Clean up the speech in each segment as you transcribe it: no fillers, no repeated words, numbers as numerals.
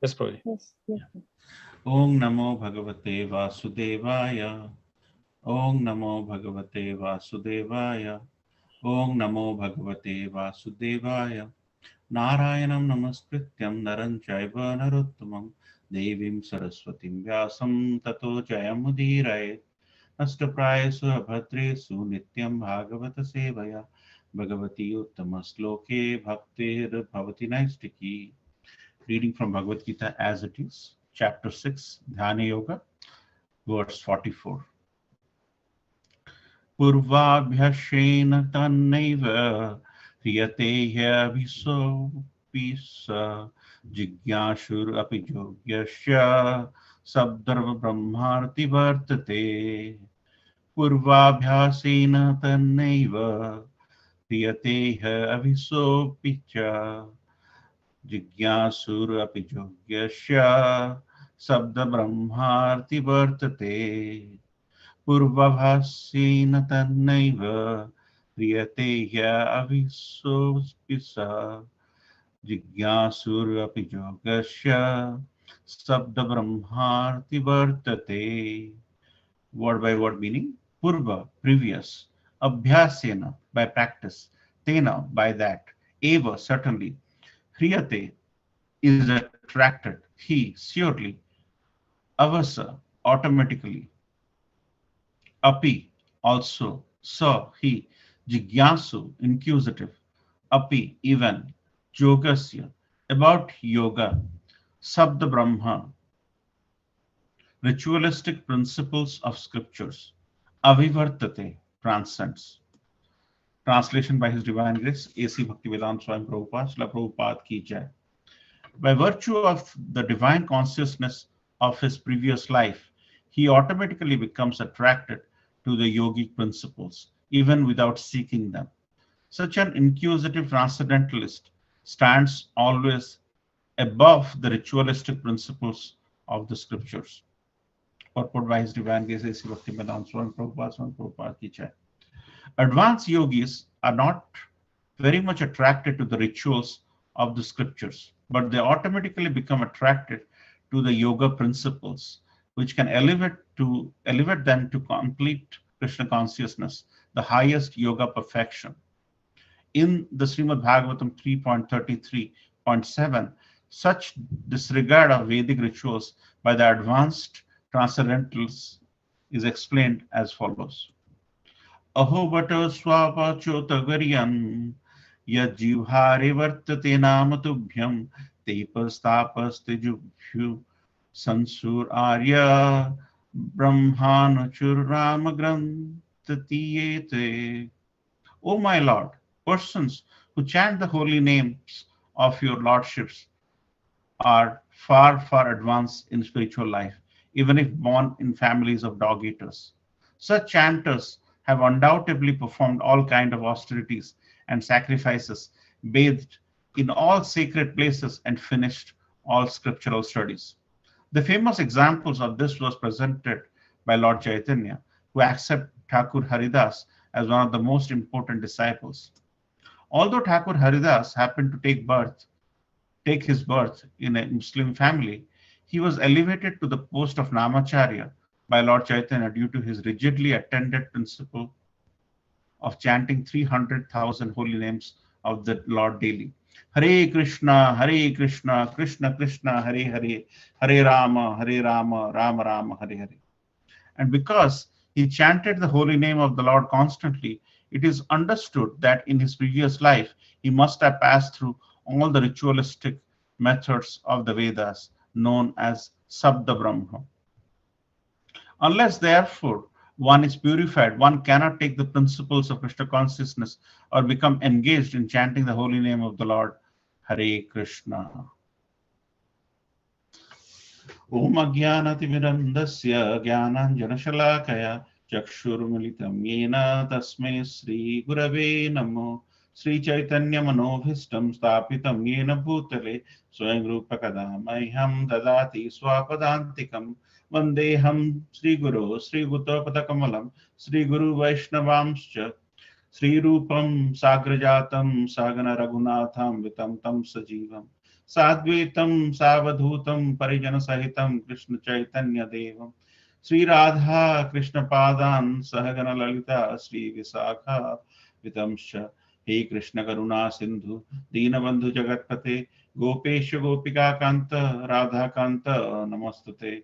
Yes, Prabhuji. Yes, yes. Om Namo Bhagavate Vasudevaya. Om Namo Bhagavate Vasudevaya. Om Namo Bhagavate Vasudevaya. Narayanam Namaskrityam Naran Chaiva Narottamam Devim Saraswatim Vyasam Tato Jayamudiraya. Ashtaprayasu Abhadresu Nityam Bhagavata Sevaya Bhagavati Uttama Bhaktir Bhavati Naistiki. Reading from Bhagavad Gita as it is, chapter 6, Dhyana Yoga, verse 44. Purvabhyashena tannaiva hriyate hyaviso pisa jigyashur api yogyasya sabdarva brahmarti vartate. Purvabhyasena tannaiva hriyate hyaviso pisa जिज्ञासुर अपि योग्यस्य शब्द ब्रह्मार्ति वर्तते पूर्वभासीन तन्नैव क्रियते ह्य अविसोऽस्पिसा जिज्ञासुर अपि योगस्य शब्द ब्रह्मार्ति वर्तते. Word by word meaning: purva, previous; abhyasena, by practice; tena, by that; eva, certainly; hriyate, is attracted; he, surely; avasa, automatically; api, also; sa, he; jigyasu, inquisitive; api, even; yogasya, about yoga; sabda brahma, ritualistic principles of scriptures; avivartate, transcends. Translation by His Divine Grace, A.C. Bhaktivedanta Swami Prabhupada, Srila Prabhupada ki jai. By virtue of the divine consciousness of his previous life, he automatically becomes attracted to the yogic principles, even without seeking them. Such an inquisitive transcendentalist stands always above the ritualistic principles of the scriptures. Purport by His Divine Grace, A.C. Bhaktivedanta Swami Prabhupada ki jai. Advanced yogis are not very much attracted to the rituals of the scriptures, but they automatically become attracted to the yoga principles, which can elevate them to complete Krishna consciousness, the highest yoga perfection. In the Srimad Bhagavatam 3.33.7, such disregard of Vedic rituals by the advanced transcendentalists is explained as follows. Aho bata swapa chotagaryan yajivhare vartate namatubhyam tepas tapas tejubhyu sansur arya brahmanachur ramagranthatiyete. O my Lord, persons who chant the holy names of your lordships are far, far advanced in spiritual life, even if born in families of dog eaters. Such chanters have undoubtedly performed all kinds of austerities and sacrifices, bathed in all sacred places, and finished all scriptural studies. The famous examples of this was presented by Lord Chaitanya, who accepted Thakur Haridas as one of the most important disciples. Although Thakur Haridas happened to take his birth in a Muslim family, he was elevated to the post of Namacharya by Lord Chaitanya due to his rigidly attended principle of chanting 300,000 holy names of the Lord daily. Hare Krishna, Krishna Krishna, Hare Hare, Hare Rama, Rama Rama, Hare Hare. And because he chanted the holy name of the Lord constantly, it is understood that in his previous life he must have passed through all the ritualistic methods of the Vedas known as Sabda Brahma. Unless, therefore, one is purified, one cannot take the principles of Krishna consciousness or become engaged in chanting the holy name of the Lord. Hare Krishna. Om Ajnanatimirandasya Jnananjanashalakaya Chakshurmilitam Yena Tasmai Sri Gurave Namo. Sri Chaitanya Manobhishtam Stapitam Yena Bhutale Swayam Rupa Kadamahyam Dadati Swapadantikam Vandeham Sri Guru Sri Guru Padakamalam Sri Guru Vaishnavamscha Sri Rupam Sagrajatam Sagana Raghunatham Vitam Tam Sajivam Sadvaitam Savadhutam Parijana Sahitam Krishna Chaitanya Devam Sri Radha Krishna Padan Sahagana Lalita Sri Visakha Vitamsha He Krishna Karuna Sindhu Deenabandhu Jagatpate Gopesha Gopika Kanta Radha Kanta Namastute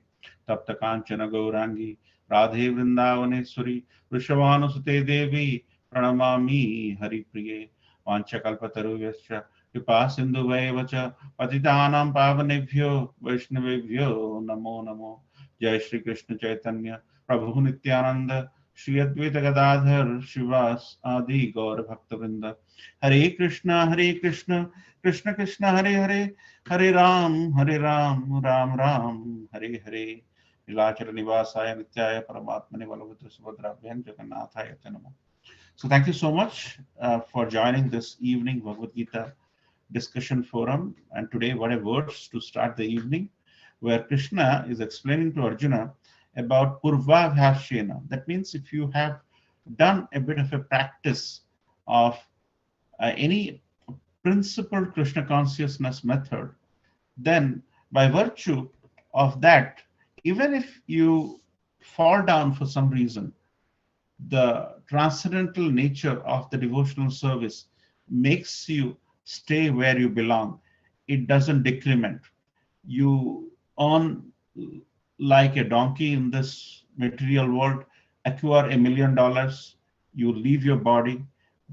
Tapta Kanchana Gaurangi Radhe Vrindavaneshwari Vrishavanusute Devi Pranamami Haripriye Vanchakalpataruvescha Kripa Sindhuveva cha Patitanam Pavanebhyo Vaishnavebhyo Namo Namo Jai Shri Krishna Chaitanya Prabhu Nityananda Shri Advaita Gadadhar Shivas Adi Gaur Bhaktavrinda Hare Krishna Hare Krishna Krishna Krishna Hare Hare Hare Ram Ram Ram Hare Hare Nilachara Nivasaya Nityaya Paramatmane Balabhadra Subhadrabhyam Jagannathaya Namo. So thank you so much for joining this evening Bhagavad Gita discussion forum. And today, what a words to start the evening, where Krishna is explaining to Arjuna about Purva Bhashyena. That means if you have done a bit of a practice of any principled Krishna consciousness method, then by virtue of that, even if you fall down for some reason, the transcendental nature of the devotional service makes you stay where you belong. It doesn't decrement. You earn like a donkey in this material world, acquire $1 million, you leave your body,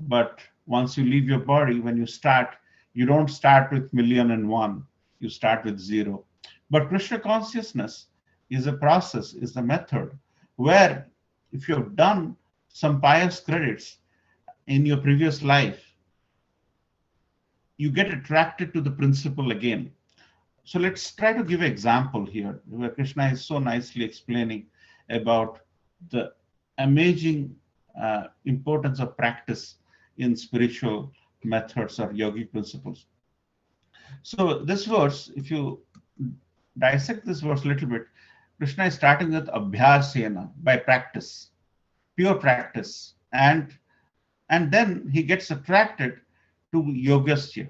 but once you leave your body, when you start, you don't start with million and one, you start with zero. But Krishna consciousness is a process, is a method where if you have done some pious credits in your previous life, you get attracted to the principle again. So let's try to give an example here where Krishna is so nicely explaining about the amazing importance of practice in spiritual methods or yogic principles. So this verse, if you dissect this verse a little bit, Krishna is starting with abhyasena, by practice, pure practice, and then he gets attracted to yogasya.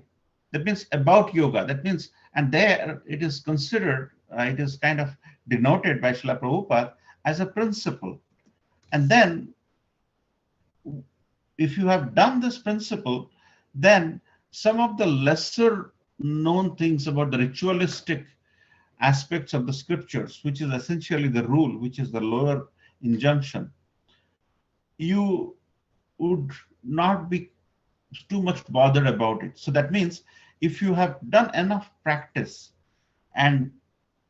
That means about yoga. That means, and there it is considered, it is kind of denoted by Srila Prabhupada as a principle. And then, if you have done this principle, then some of the lesser known things about the ritualistic aspects of the scriptures, which is essentially the rule, which is the lower injunction, you would not be too much bothered about it. So that means if you have done enough practice and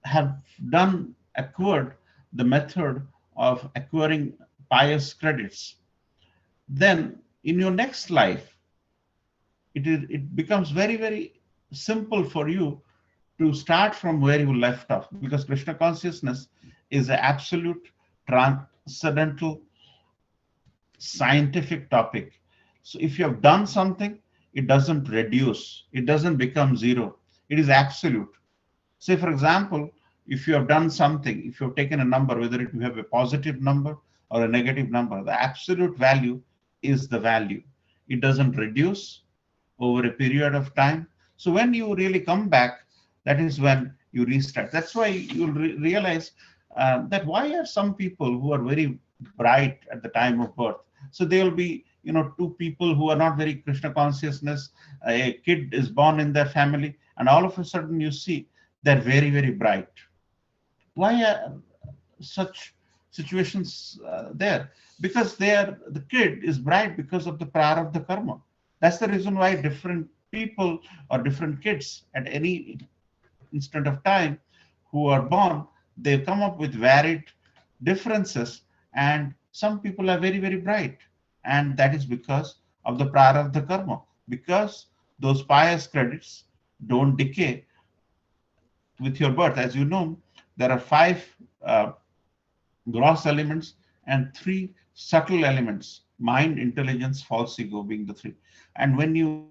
have acquired the method of acquiring pious credits, then in your next life, it becomes very, very simple for you to start from where you left off, because Krishna consciousness is an absolute transcendental scientific topic. So if you have done something, it doesn't reduce, it doesn't become zero, it is absolute. Say, for example, if you have done something, if you have taken a number, whether you have a positive number or a negative number, the absolute value is the value. It doesn't reduce over a period of time. So when you really come back, that is when you restart. That's why you'll realize that why are some people who are very bright at the time of birth? So there will be, two people who are not very Krishna consciousness. A kid is born in their family, and all of a sudden you see they're very, very bright. Why are such situations there? Because the kid is bright because of the prarabdha karma. That's the reason why different people or different kids at any instant of time who are born, they come up with varied differences, and some people are very, very bright, and that is because of the prarabdha karma, because those pious credits don't decay with your birth. As you know, there are five gross elements and three subtle elements: mind, intelligence, false ego being the three. And when you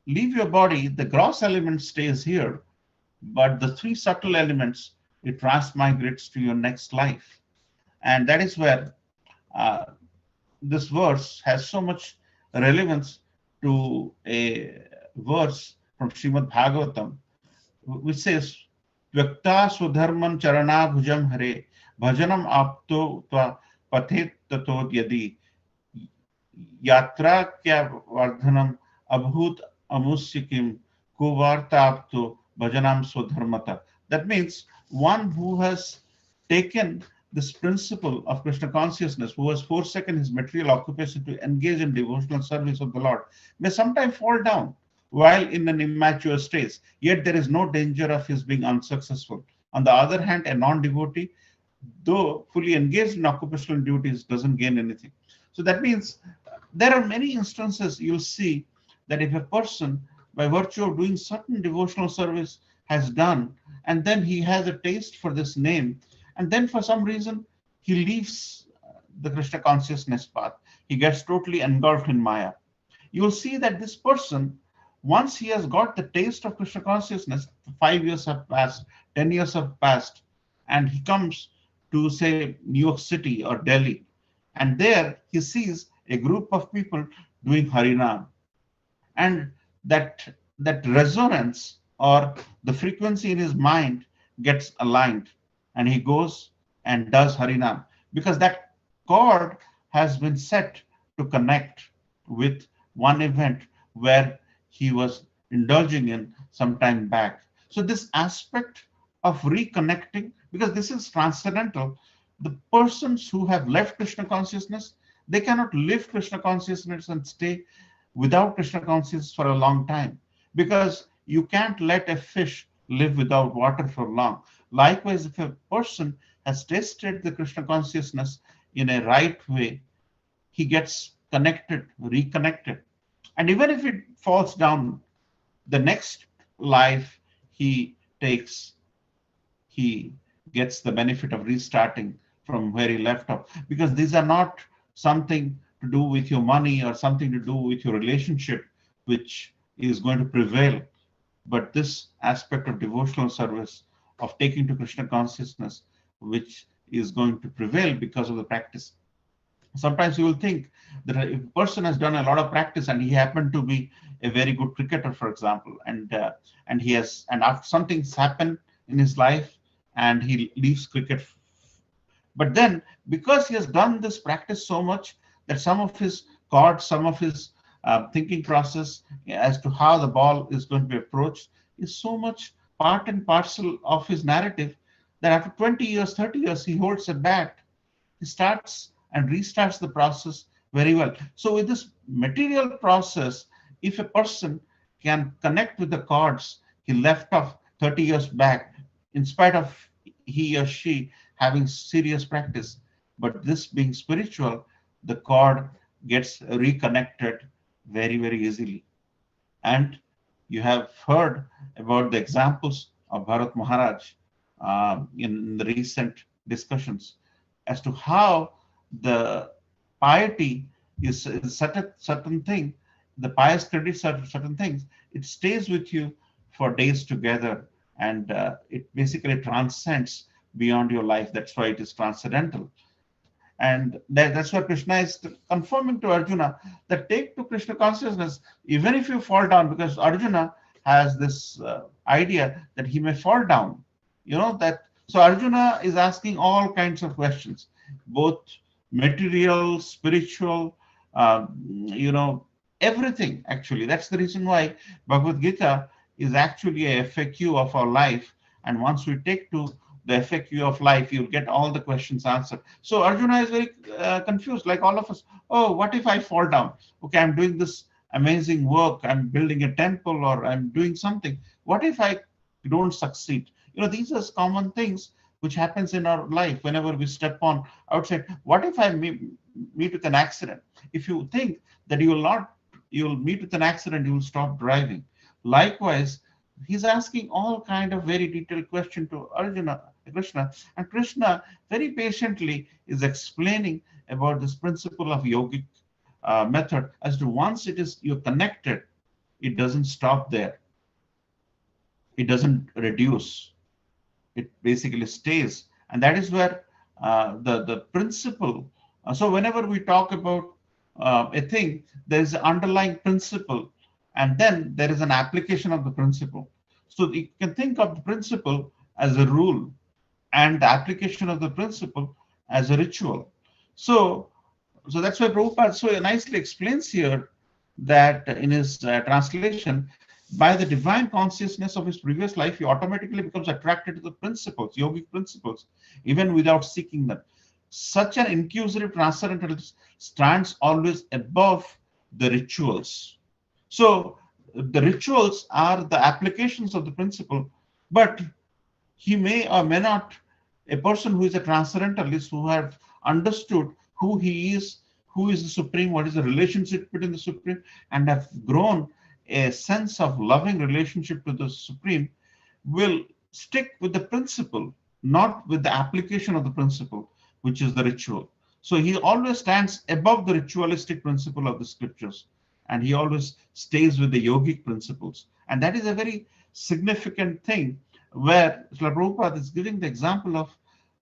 leave your body, the gross element stays here, but the three subtle elements, it transmigrates to your next life. And that is where this verse has so much relevance to a verse from Srimad Bhagavatam, which says, Vyakta Swadharman Charana Bhujam Hare Bhajanam Apto Tva Pathet Tato Yadi Yatra Kya Vardhanam Abhut Amusyikim Kuvartapto Bhajanam Swadharmata. That means one who has taken this principle of Krishna consciousness, who has forsaken his material occupation to engage in devotional service of the Lord, may sometimes fall down while in an immature stage, yet there is no danger of his being unsuccessful. On the other hand, a non devotee, though fully engaged in occupational duties, doesn't gain anything. So that means there are many instances you'll see that if a person, by virtue of doing certain devotional service, has done, and then he has a taste for this name, and then for some reason he leaves the Krishna consciousness path, he gets totally engulfed in Maya. You will see that this person, once he has got the taste of Krishna consciousness, 5 years have passed, 10 years have passed, and he comes to, say, New York City or Delhi, and there he sees a group of people doing Harinam, and that resonance or the frequency in his mind gets aligned, and he goes and does Harinam because that chord has been set to connect with one event where he was indulging in some time back. So this aspect of reconnecting, because this is transcendental, the persons who have left Krishna consciousness, they cannot live Krishna consciousness and stay without Krishna consciousness for a long time, because you can't let a fish live without water for long. Likewise, if a person has tasted the Krishna consciousness in a right way, he gets connected, reconnected. And even if it falls down, the next life he takes, he gets the benefit of restarting from where he left off. Because these are not something to do with your money or something to do with your relationship, which is going to prevail, but this aspect of devotional service, of taking to Krishna consciousness, which is going to prevail because of the practice. Sometimes you will think that if a person has done a lot of practice and he happened to be a very good cricketer, for example, and after something's happened in his life and he leaves cricket, but then because he has done this practice so much that some of his chords, some of his thinking process as to how the ball is going to be approached is so much part and parcel of his narrative that after 20 years, 30 years, he holds a bat, he starts and restarts the process very well. So with this material process, if a person can connect with the chords he left off 30 years back, in spite of he or she having serious practice, but this being spiritual, the chord gets reconnected very, very easily. And you have heard about the examples of Bharat Maharaj in the recent discussions as to how the piety is certain thing, the pious credits are certain things, it stays with you for days together, and it basically transcends beyond your life. That's why it is transcendental. And that's why Krishna is confirming to Arjuna that take to Krishna consciousness, even if you fall down, because Arjuna has this idea that he may fall down. That. So Arjuna is asking all kinds of questions, both material, spiritual, everything actually. That's the reason why Bhagavad Gita is actually a FAQ of our life. And once we take to the FAQ of life, you'll get all the questions answered. So Arjuna is very confused, like all of us. Oh, what if I fall down? Okay, I'm doing this amazing work. I'm building a temple or I'm doing something. What if I don't succeed? These are common things which happens in our life whenever we step on outside. What if I meet with an accident? If you think that you'll meet with an accident, you will stop driving. Likewise, he's asking all kind of very detailed question to Krishna, and Krishna very patiently is explaining about this principle of yogic method as to once you're connected, it doesn't stop there. It doesn't reduce. It basically stays, and that is where the principle. So whenever we talk about a thing, there is an underlying principle, and then there is an application of the principle. So you can think of the principle as a rule, and the application of the principle as a ritual. So, so that's why Prabhupada so nicely explains here that in his translation, by the divine consciousness of his previous life, he automatically becomes attracted to the principles, yogic principles, even without seeking them. Such an inquisitive transcendentalist stands always above the rituals. So the rituals are the applications of the principle, but he may or may not, a person who is a transcendentalist, who have understood who he is, who is the supreme, what is the relationship between the supreme, and have grown a sense of loving relationship to the supreme, will stick with the principle, not with the application of the principle, which is the ritual. So he always stands above the ritualistic principle of the scriptures, and he always stays with the yogic principles. And that is a very significant thing, where Srila Prabhupada is giving the example of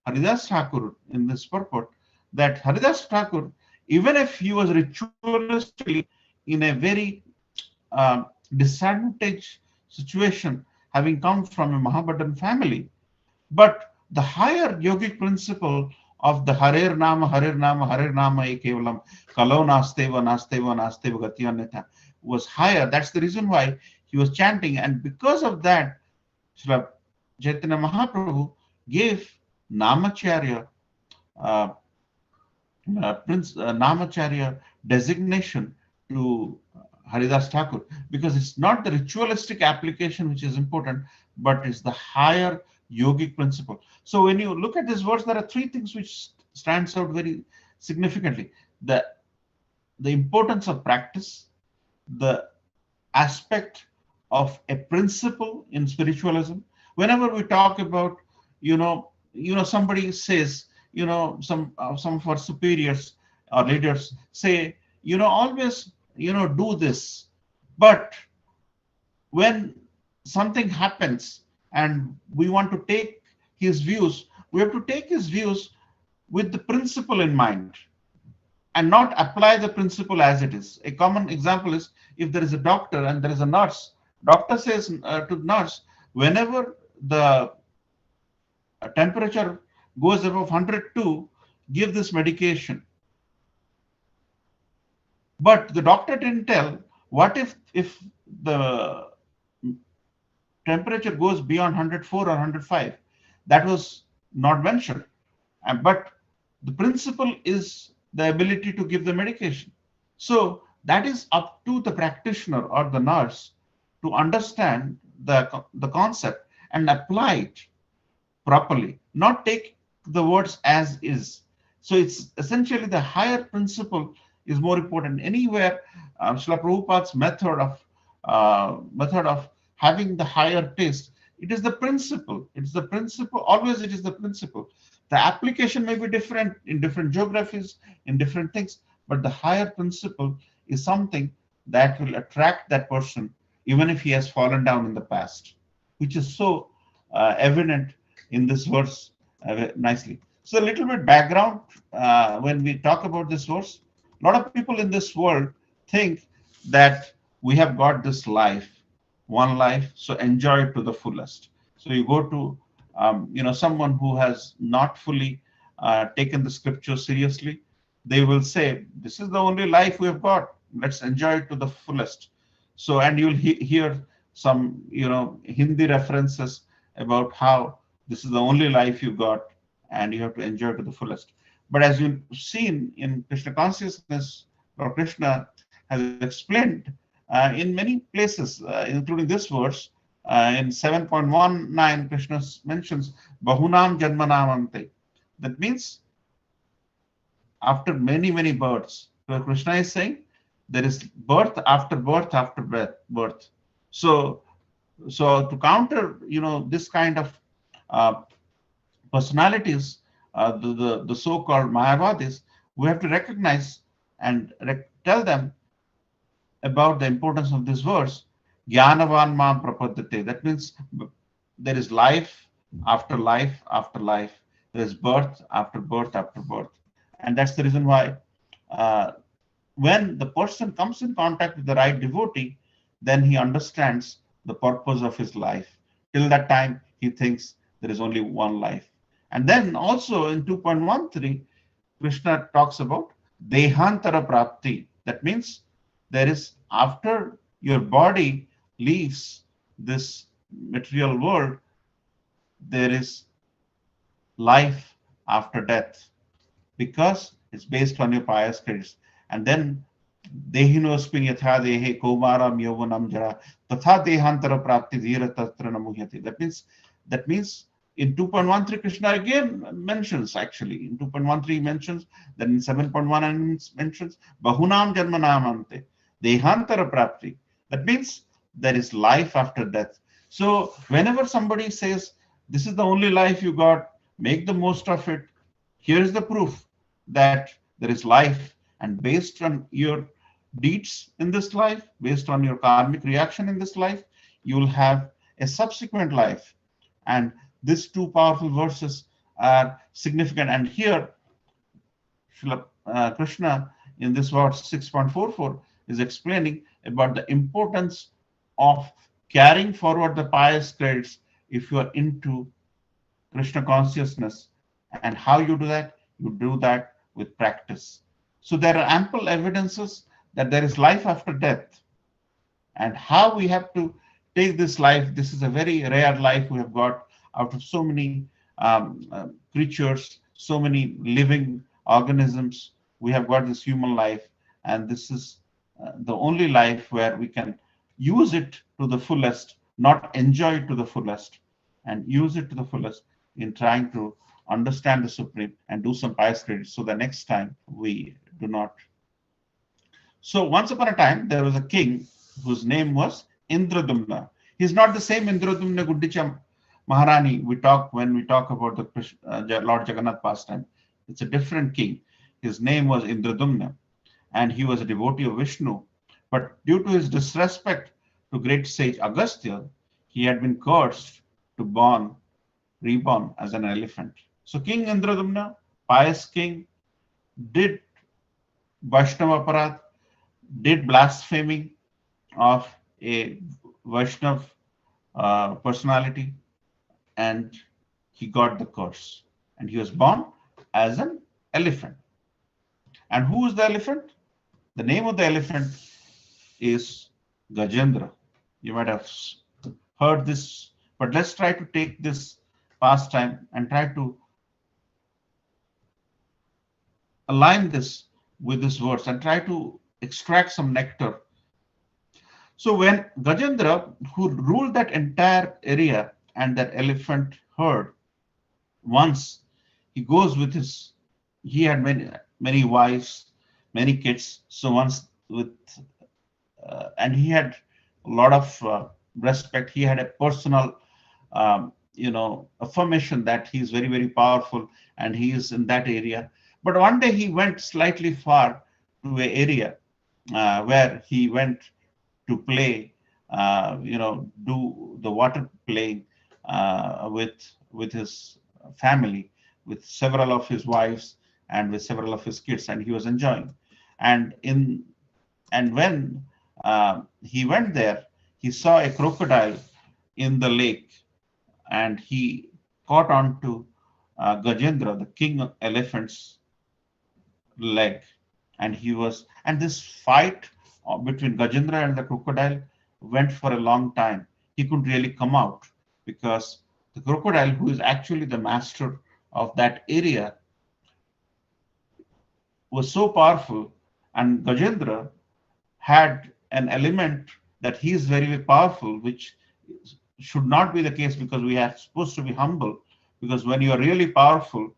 Haridas Thakur in this purport, that Haridas Thakur, even if he was ritualistically in a very disadvantaged situation, having come from a Mahabhadan family, but the higher yogic principle of the Harer Nama, Harer Nama, Harer Nama Kevalam, Kalo Nasteva, Nasteva, Nasteva Gatyanyatha was higher. That's the reason why he was chanting. And because of that, Srila Chaitanya Mahaprabhu gave Namacharya, uh, Prince Namacharya designation to Haridas Thakur, because it's not the ritualistic application which is important, but it's the higher yogic principle. So when you look at this verse, there are three things which stands out very significantly: the importance of practice, the aspect of a principle in spiritualism. Whenever we talk about, somebody says, some of our superiors or leaders say, always, do this. But when something happens and we want to take his views, we have to take his views with the principle in mind and not apply the principle as it is. A common example is, if there is a doctor and there is a nurse, doctor says to nurse, whenever the temperature goes above 102, give this medication. But the doctor didn't tell, what if the temperature goes beyond 104 or 105. That was not mentioned. But the principle is the ability to give the medication. So that is up to the practitioner or the nurse to understand the concept and apply it properly, not take the words as is. So it's essentially the higher principle is more important. Anywhere, Srila Prabhupada's method of having the higher taste, it is the principle. It's the principle. Always, it is the principle. The application may be different in different geographies, in different things, but the higher principle is something that will attract that person, even if he has fallen down in the past, which is so evident in this verse nicely. So a little bit background when we talk about this verse. A lot of people in this world think that we have got this life, one life, so enjoy it to the fullest. So you go to someone who has not fully taken the scripture seriously, they will say, this is the only life we have got, let's enjoy it to the fullest. So, and you'll hear some Hindi references about how this is the only life you got and you have to enjoy it to the fullest. But as you've seen in Krishna consciousness, or Krishna has explained in many places, including this verse, in 7.19, Krishna mentions Bahunam Janmanamante. That means after many, many births. So Krishna is saying there is birth after birth after birth. So, to counter, this kind of uh, personalities, the so-called Mayavadis, we have to recognize and tell them about the importance of this verse. Jnanavan mam prapadyate. That means there is life after life after life. There is birth after birth after birth. And that's the reason why uh, when the person comes in contact with the right devotee, then he understands the purpose of his life. Till that time, he thinks there is only one life. And then also in 2.13, Krishna talks about Dehantara Prapti. That means there is, after your body leaves this material world, there is life after death, because it's based on your pious credits. And then Dehinosmin yatha dehe kaumaram yauvanam jara tatha dehantara prapti dhira tatra namuhyati. That means in 2.13 Krishna again mentions, actually in 2.13 mentions, then in 7.1 mentions bahunam janmanamante dehantara prapti. That means there is life after death. So whenever somebody says this is the only life you got, make the most of it, here is the proof that there is life, and based on your deeds in this life, based on your karmic reaction in this life, you will have a subsequent life. And these two powerful verses are significant. And here, Krishna in this verse 6.44 is explaining about the importance of carrying forward the pious credits if you are into Krishna consciousness. And how you do that? You do that with practice. So there are ample evidences that there is life after death, and how we have to take this life. This is a very rare life we have got out of so many creatures, so many living organisms. We have got this human life, and this is the only life where we can use it to the fullest, not enjoy it to the fullest, and use it to the fullest in trying to understand the Supreme and do some pious credits so the next time we do not. So once upon a time, there was a king whose name was Indradumna. He's not the same Indradumna Gundicha Maharani we talk when we talk about the Lord Jagannath pastime. It's a different king. His name was Indradumna, and he was a devotee of Vishnu. But due to his disrespect to great sage Agastya, he had been cursed to reborn as an elephant. So King Indradumna, pious king, did Vaishnava Aparadh, did blaspheming of a Vaishnav personality, and he got the curse. And he was born as an elephant. And who is the elephant? The name of the elephant is Gajendra. You might have heard this, but let's try to take this pastime and try to align this with this verse and try to extract some nectar. So when Gajendra, who ruled that entire area and that elephant herd, once he goes with his, he had many wives, many kids. So once with, and he had a lot of respect. He had a personal, affirmation that he is very, very powerful and he is in that area. But one day he went slightly far to an area where he went to play, do the water playing with his family, with several of his wives and with several of his kids, and he was enjoying. And in and when he went there, he saw a crocodile in the lake, and he caught on to Gajendra, the king elephant's leg, and this fight between Gajendra and the crocodile went for a long time. He couldn't really come out because the crocodile, who is actually the master of that area, was so powerful, and Gajendra had an element that he is very, very powerful, which should not be the case, because we are supposed to be humble. Because when you are really powerful,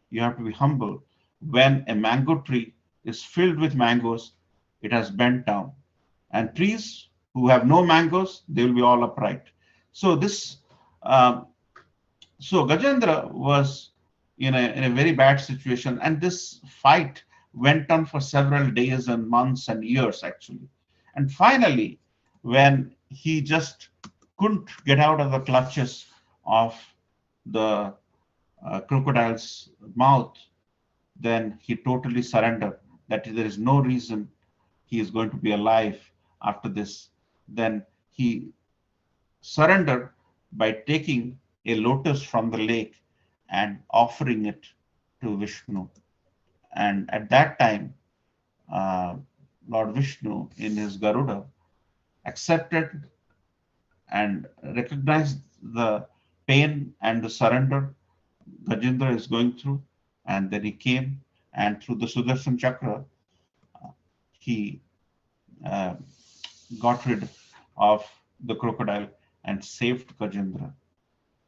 you have to be humble. When a mango tree is filled with mangoes, it has bent down. And trees who have no mangoes, they will be all upright. So this, um, so Gajendra was in a very bad situation, and this fight went on for several days and months and years actually. And finally, when he just couldn't get out of the clutches of the crocodile's mouth, then he totally surrendered that there is no reason he is going to be alive after this, then he surrendered by taking a lotus from the lake and offering it to Vishnu. And at that time, uh, Lord Vishnu, in his Garuda, accepted and recognized the pain and the surrender Gajendra is going through. And then he came, and through the Sudarshan Chakra, he uh, got rid of the crocodile and saved Gajendra.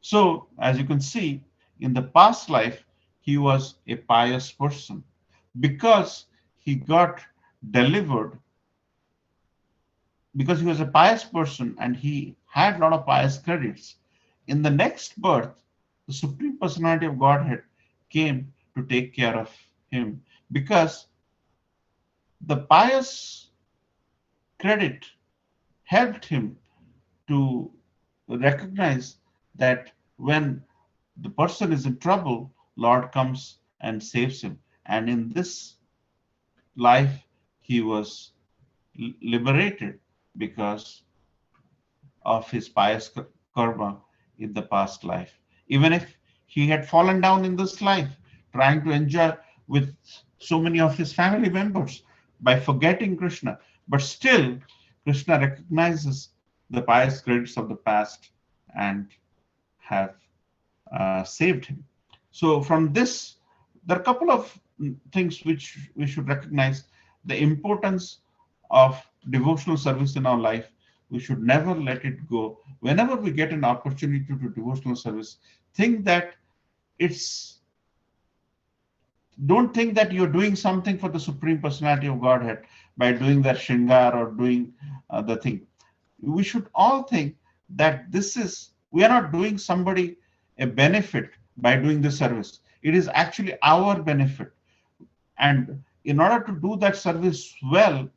So, as you can see, in the past life, he was a pious person because he got delivered, because he was a pious person and he had a lot of pious credits. In the next birth, the Supreme Personality of Godhead came to take care of him because the pious credit helped him to recognize that when the person is in trouble, Lord comes and saves him. And in this life, he was liberated because of his pious karma in the past life. Even if he had fallen down in this life, trying to enjoy with so many of his family members by forgetting Krishna, but still, Krishna recognizes the pious credits of the past and have saved him. So, from this, there are a couple of things which we should recognize: the importance of devotional service in our life. We should never let it go. Whenever we get an opportunity to do devotional service, think that it's don't think that you're doing something for the Supreme Personality of Godhead by doing that Shingar or doing the thing. We should all think that we are not doing somebody a benefit by doing this service. It is actually our benefit. And in order to do that service well,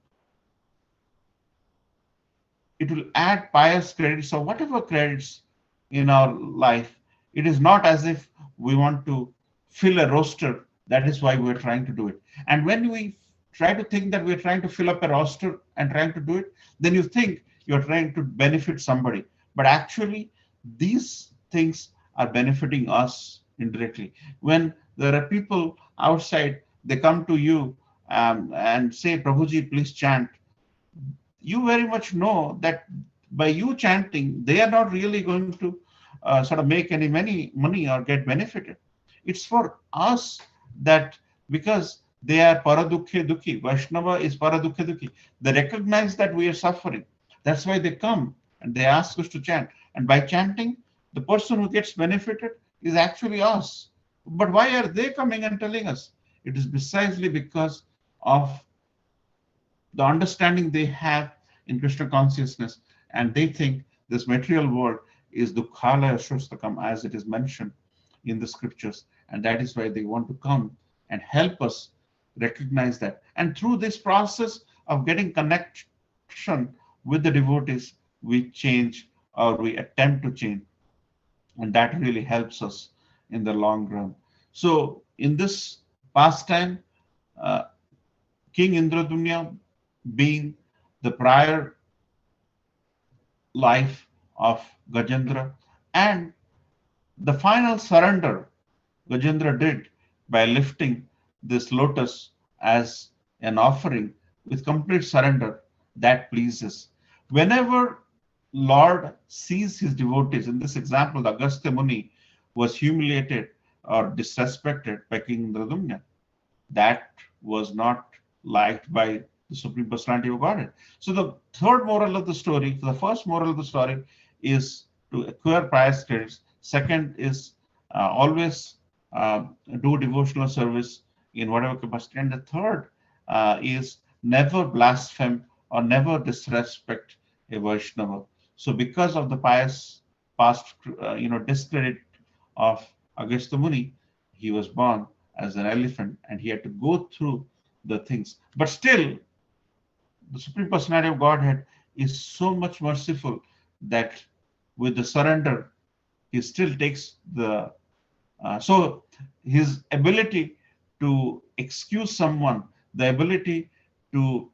it will add pious credits or whatever credits in our life. It is not as if we want to fill a roster. That is why we're trying to do it. And when we try to think that we're trying to fill up a roster and trying to do it, then you think you're trying to benefit somebody. But actually, these things are benefiting us indirectly. When there are people outside, they come to you and say, Prabhuji, please chant. You very much know that by you chanting, they are not really going to sort of make any money or get benefited. It's for us that because they are paradukhe dukhi, Vaishnava is paradukhe dukhi. They recognize that we are suffering. That's why they come and they ask us to chant. And by chanting, the person who gets benefited is actually us. But why are they coming and telling us? It is precisely because of the understanding they have in Krishna consciousness, and they think this material world is Dukhala Shostakam, as it is mentioned in the scriptures, and that is why they want to come and help us recognize that. And through this process of getting connection with the devotees, we change or we attempt to change, and that really helps us in the long run. So, in this pastime, uh, King Indradunya, being the prior life of Gajendra, and the final surrender Gajendra did by lifting this lotus as an offering with complete surrender, that pleases. Whenever Lord sees his devotees, in this example, the Agastya Muni was humiliated or disrespected by King Indradumna, that was not liked by the Supreme Personality of Godhead. So the third moral of the story, the first moral of the story is to acquire pious credits. Second is always do devotional service in whatever capacity. And the third is never blaspheme or never disrespect a Vaishnava. So because of the pious past, discredit of Agastya Muni, he was born as an elephant and he had to go through the things. But still, the Supreme Personality of Godhead is so much merciful that with the surrender, he still takes the. So his ability to excuse someone, the ability to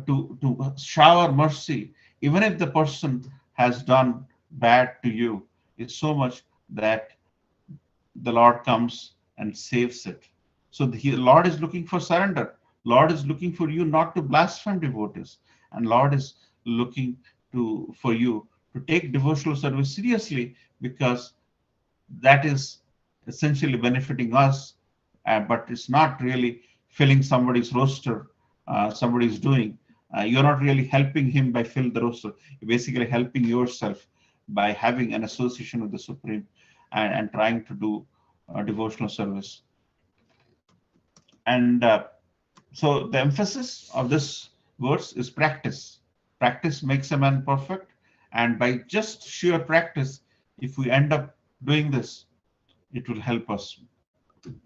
to shower mercy, even if the person has done bad to you, is so much that the Lord comes and saves it. So the Lord is looking for surrender. Lord is looking for you not to blaspheme devotees, and Lord is looking to for you to take devotional service seriously, because that is essentially benefiting us, but it's not really filling somebody's roster. Somebody's doing. You're not really helping him by filling the roster. You're basically helping yourself by having an association with the Supreme, and trying to do devotional service. And so the emphasis of this verse is practice. Practice makes a man perfect. And by just sheer practice, if we end up doing this, it will help us.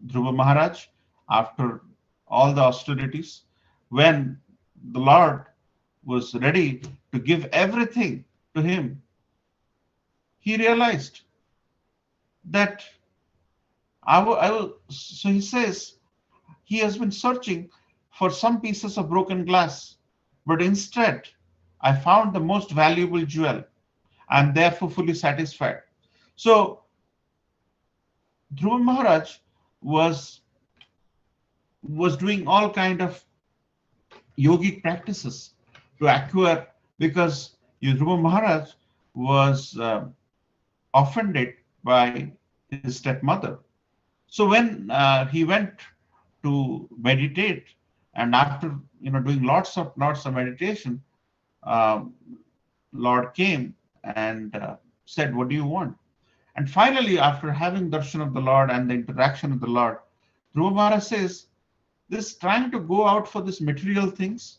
Dhruva Maharaj, after all the austerities, when the Lord was ready to give everything to him, he realized that so he says he has been searching for some pieces of broken glass, but instead I found the most valuable jewel. I'm therefore fully satisfied. So Dhruva Maharaj was was doing all kind of yogic practices to acquire, because Dhruva Maharaj was offended by his stepmother. So when he went to meditate, and after doing lots of meditation, um, Lord came and said, "What do you want?" And finally, after having darshan of the Lord and the interaction of the Lord, Dhruva Maharaj says, this trying to go out for these material things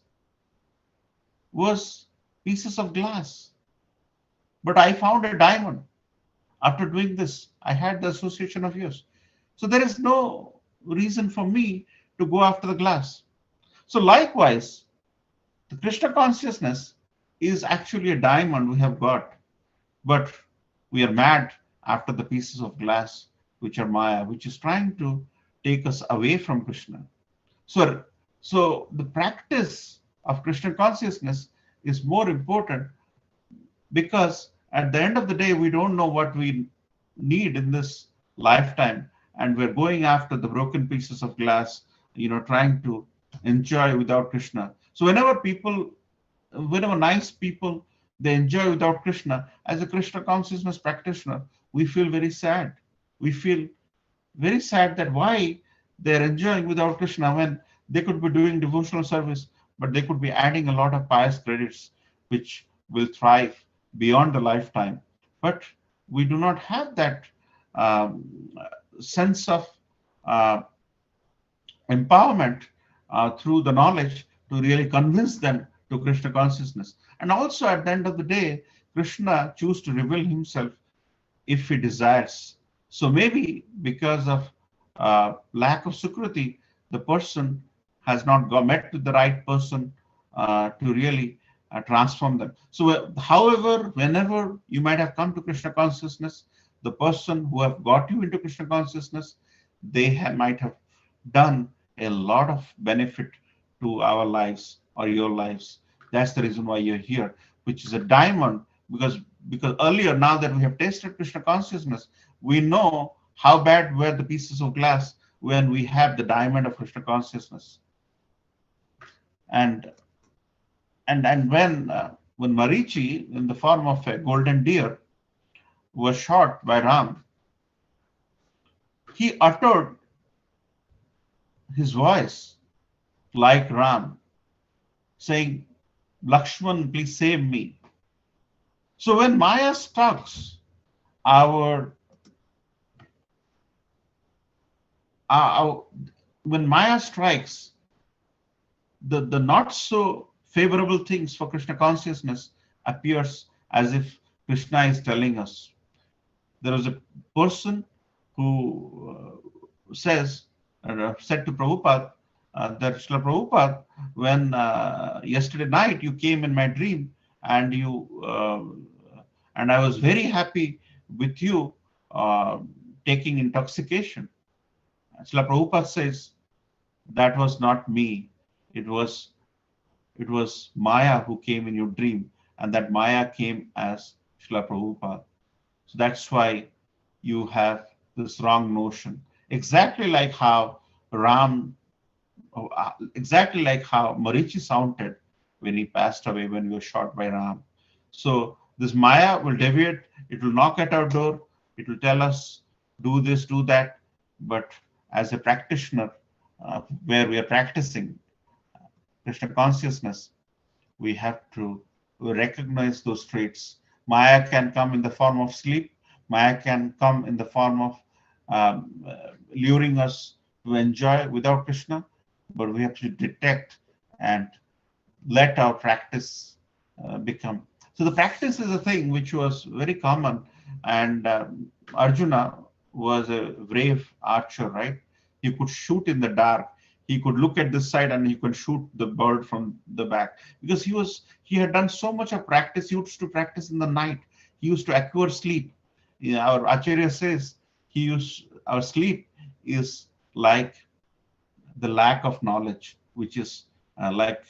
was pieces of glass, but I found a diamond. After doing this, I had the association of yours. So there is no reason for me to go after the glass. So likewise, the Krishna consciousness is actually a diamond we have got, but we are mad after the pieces of glass, which are Maya, which is trying to take us away from Krishna. So, so the practice of Krishna consciousness is more important, because at the end of the day, we don't know what we need in this lifetime, and we're going after the broken pieces of glass, trying to enjoy without Krishna. So whenever nice people they enjoy without Krishna, as a Krishna consciousness practitioner, we feel very sad. We feel very sad that why they're enjoying without Krishna when they could be doing devotional service, but they could be adding a lot of pious credits, which will thrive beyond the lifetime. But we do not have that um, sense of uh, empowerment through the knowledge to really convince them to Krishna consciousness. And also at the end of the day, Krishna chooses to reveal himself if he desires. So maybe because of lack of sukriti, the person has not met with the right person to really transform them. So, however, whenever you might have come to Krishna consciousness, the person who have got you into Krishna consciousness, they might have done a lot of benefit to our lives or your lives. That's the reason why you're here, which is a diamond, because earlier, now that we have tasted Krishna consciousness, we know how bad were the pieces of glass when we have the diamond of Krishna consciousness. And when Marichi, in the form of a golden deer, was shot by Ram, he uttered his voice like Ram, saying, "Lakshman, please save me." So when Maya stalks our, our when Maya strikes the not so favorable things for Krishna consciousness, appears as if Krishna is telling us. There was a person who said to Prabhupada that, Srila Prabhupada, when yesterday night you came in my dream, and and I was very happy with you uh, taking intoxication. Srila Prabhupada says, that was not me. It was it was Maya who came in your dream, and that Maya came as Srila Prabhupada. So that's why you have this wrong notion. Exactly like how Ram, exactly like how Marichi sounded when he passed away, when he was shot by Ram. So this Maya will deviate, it will knock at our door, it will tell us, do this, do that. But as a practitioner, where we are practicing Krishna consciousness, we have to recognize those traits. Maya can come in the form of sleep. Maya can come in the form of luring us to enjoy without Krishna, but we have to detect and let our practice become. So the practice is a thing which was very common, and Arjuna was a brave archer, right? He could shoot in the dark. He could look at this side and he could shoot the bird from the back because he had done so much of practice. He used to practice in the night. He used to acquire sleep. Our Acharya says our sleep is like the lack of knowledge, which is like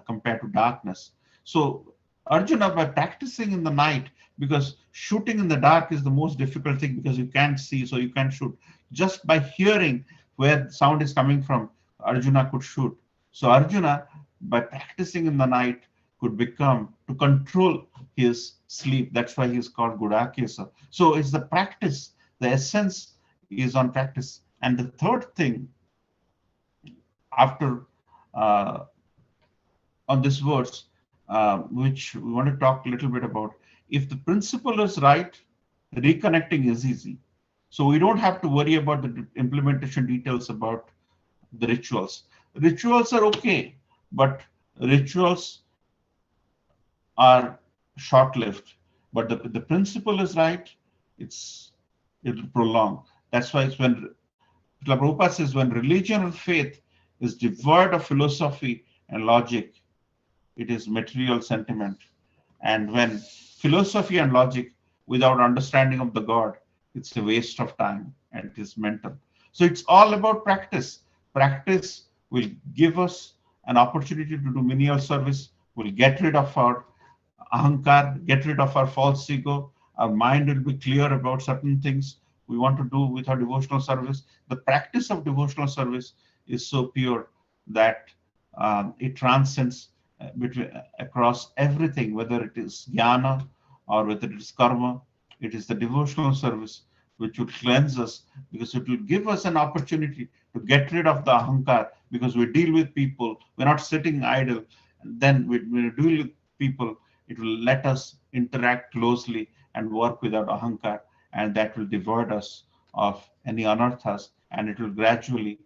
compared to darkness. So Arjuna, by practicing in the night, because shooting in the dark is the most difficult thing because you can't see, so you can't shoot. Just by hearing where the sound is coming from, Arjuna could shoot. So Arjuna, by practicing in the night, could become to control his sleep. That's why he's called Gudakesa. So it's the practice. The essence is on practice. And the third thing after uh, on this verse, which we want to talk a little bit about. If the principle is right, reconnecting is easy. So we don't have to worry about the implementation details about the rituals. Rituals are okay, but rituals are short-lived. But the principle is right, it'll prolong. That's why it's when Prabhupada says when religion or faith is devoid of philosophy and logic, it is material sentiment. And when philosophy and logic without understanding of the God, it's a waste of time and it is mental. So it's all about practice. Practice will give us an opportunity to do menial service, will get rid of our ahankar, get rid of our false ego. Our mind will be clear about certain things we want to do with our devotional service. The practice of devotional service is so pure that it transcends across everything, whether it is jnana or whether it is karma. It is the devotional service which will cleanse us because it will give us an opportunity to get rid of the ahankar because we deal with people. We're not sitting idle. And then when we deal with people, it will let us interact closely and work without ahankar, and that will devoid us of any anarthas, and it will gradually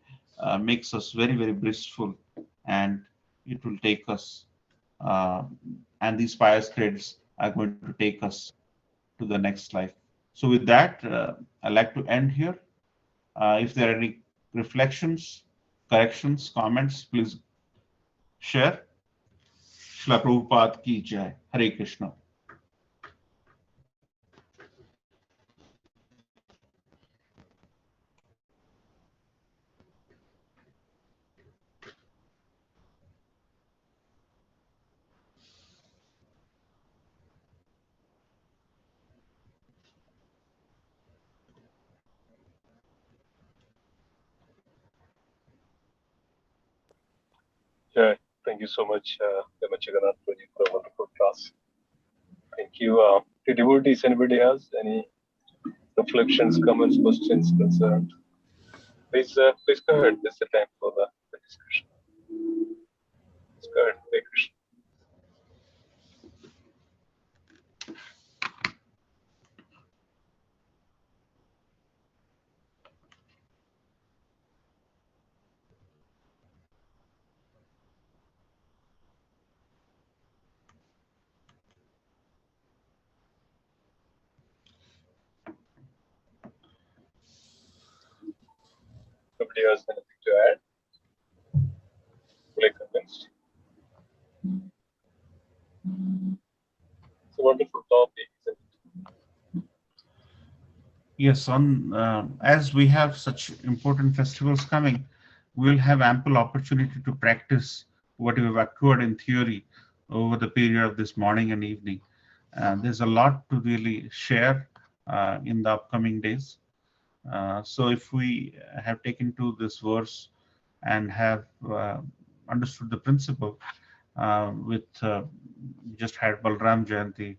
makes us very, very blissful, and it will take us, uh, and these pious credits are going to take us to the next life. So with that, I'd like to end here. If there are any reflections, corrections, comments, please share. Shila Prabhupada ki jai. Hare Krishna. Yeah, thank you so much, Hemajaganath, for the wonderful class. Thank you. To devotees, anybody has any reflections, comments, questions, concerns? Please go ahead. This is the time for the discussion. Please go ahead. Hare Krishna. Nobody has anything to add? Fully convinced. It's a wonderful topic, isn't it? Yes, on as we have such important festivals coming, we'll have ample opportunity to practice what you have accrued in theory over the period of this morning and evening. There's a lot to really share in the upcoming days. So if we have taken to this verse and have understood the principle with just had Balram Jayanti,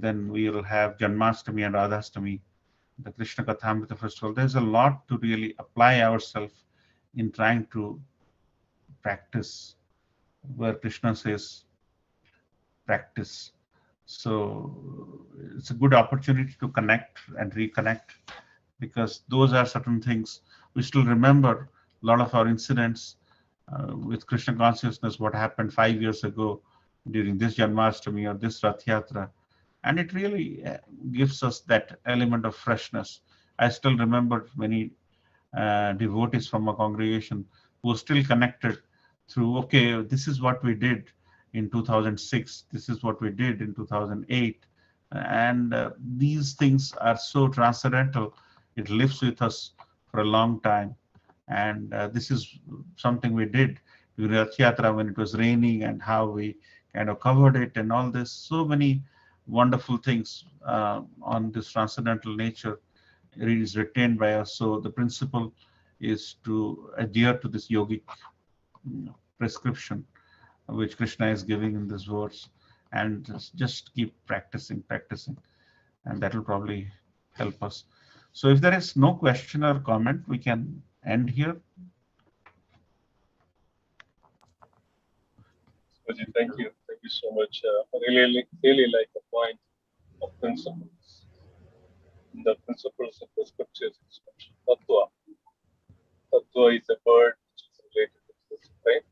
then we will have Janmashtami and Radhastami, the Krishna Kathamrita festival. There's a lot to really apply ourselves in trying to practice where Krishna says practice. So it's a good opportunity to connect and reconnect, because those are certain things we still remember. A lot of our incidents with Krishna consciousness, what happened 5 years ago during this Janmashtami or this Rath Yatra, and it really gives us that element of freshness. I still remember many devotees from a congregation who are still connected through, okay, this is what we did in 2006, this is what we did in 2008. And these things are so transcendental, it lives with us for a long time. And this is something we did during Rath Yatra when it was raining, and how we kind of covered it, and all this. So many wonderful things on this transcendental nature is retained by us. So the principle is to adhere to this yogic prescription which Krishna is giving in this verse, and just keep practicing, practicing, and that will probably help us. So if there is no question or comment, we can end here. Suji, thank you so much. I really like the point of principles. The principles of the scriptures is mentioned. Tattva. Tattva is a word which is related to this, right?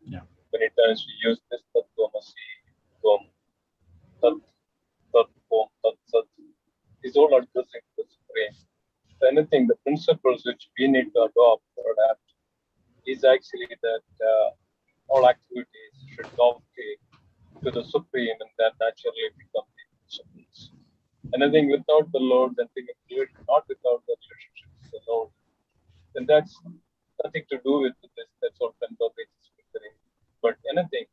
Yeah. Many times we use this Tattvamasi, Tvam, Tat, Tat, Om, Tat, Sat. These all addressing the Supreme. So anything, the principles which we need to adopt or adapt is actually that all activities should dovetail to the Supreme, and that naturally become the principles. Anything without the Lord, anything not without the relationship with the Lord, then that's nothing to do with this. That's all conservative speaking. But anything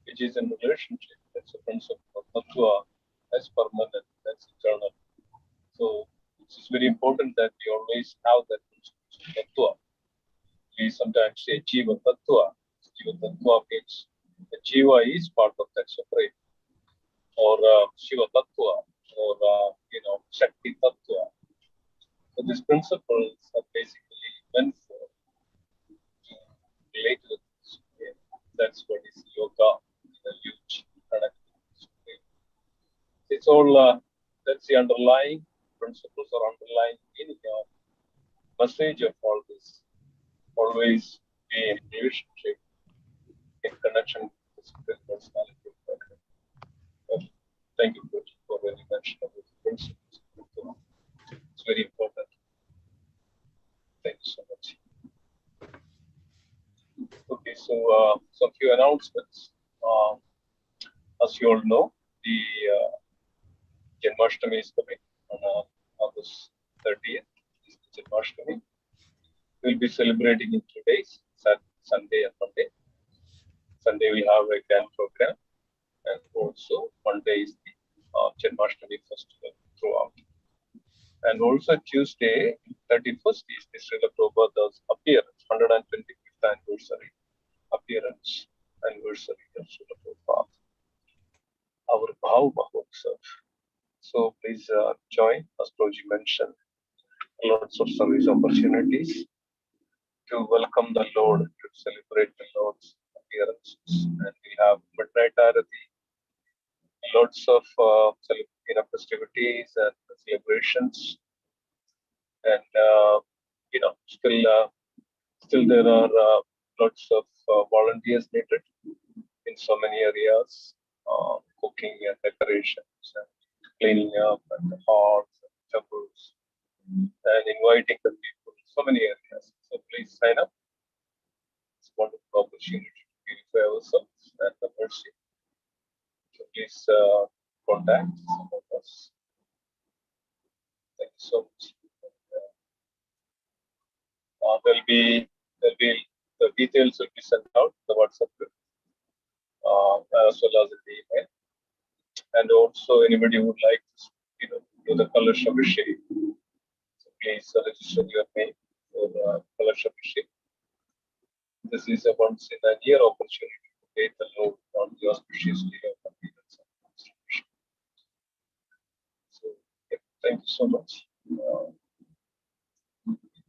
which is in relationship, that's a principle. Tattva, that's permanent, that's eternal. So it's very important that we always have that principle of tattva. We sometimes say Jiva Tattva. Jiva Tattva means the Jiva is part of that supreme, or Shiva Tattva, or Shakti Tattva. So these principles are basically meant for to relate to the supreme. That's what is yoga, the huge product of the supreme. It's all that's the underlying principles or underlying meaning of message of all this. Always be in relationship, in connection with the supreme personality of God. Thank you, Coach, for when you mentioned about the principles. It's very important. Thank you so much. Okay, so some few announcements. As you all know, the Janmashtami is coming on August 30th. This is Janmashtami. We'll be celebrating in 2 days, Sunday and Monday. Sunday we have a grand program, and also Monday is the Janmashtami festival throughout. And also Tuesday, 31st is the Srila Prabhupada's appearance, 125th anniversary of Srila Prabhupada, our Bhav Mahotsav. So please join, as Proji mentioned, lots of service opportunities to welcome the Lord, to celebrate the Lord's appearances. And we have midnight arati, lots of festivities and celebrations, and still there are lots of volunteers needed in so many areas, cooking and decorations and cleaning up and the halls and temples, and inviting the people in so many areas. So please sign up. It's a wonderful opportunity to purify ourselves and the mercy. So please contact some of us. Thank you so much. There'll be the details will be sent out the WhatsApp group. as well as in the email. And also, anybody who would like to, do the color Abhishek, so please register your name for color Abhishek. This is a once in a year opportunity to pay the Lord on the auspicious day of appearance of Master Abhishek. So, yeah, thank you so much.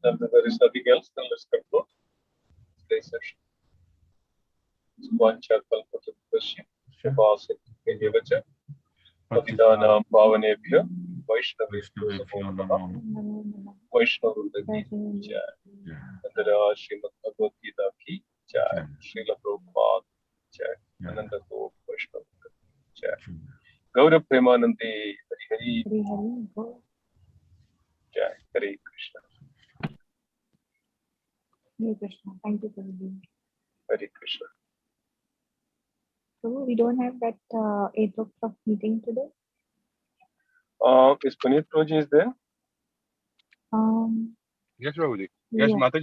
And if there is nothing else, then let's conclude today's session. Vancha kalpatarushya upasya Devacha Patidana Pavanebhya Vaishnavebhyo Namo Namaha Vaishnavrundi Jai Andara Srimad Bhagavad Gita Ki Jai Srila Prabhupada Jai Ananda Gaur Vaishnav Jai Gaura Premanandi Hari Hari Jai Hare Krishna Hare Krishna. Thank you for being. Hare Krishna. So we don't have that 8 o'clock meeting today. Is Puneet Roji is there? Um, Yes, Prabhuji. Yes, yeah. Mataji.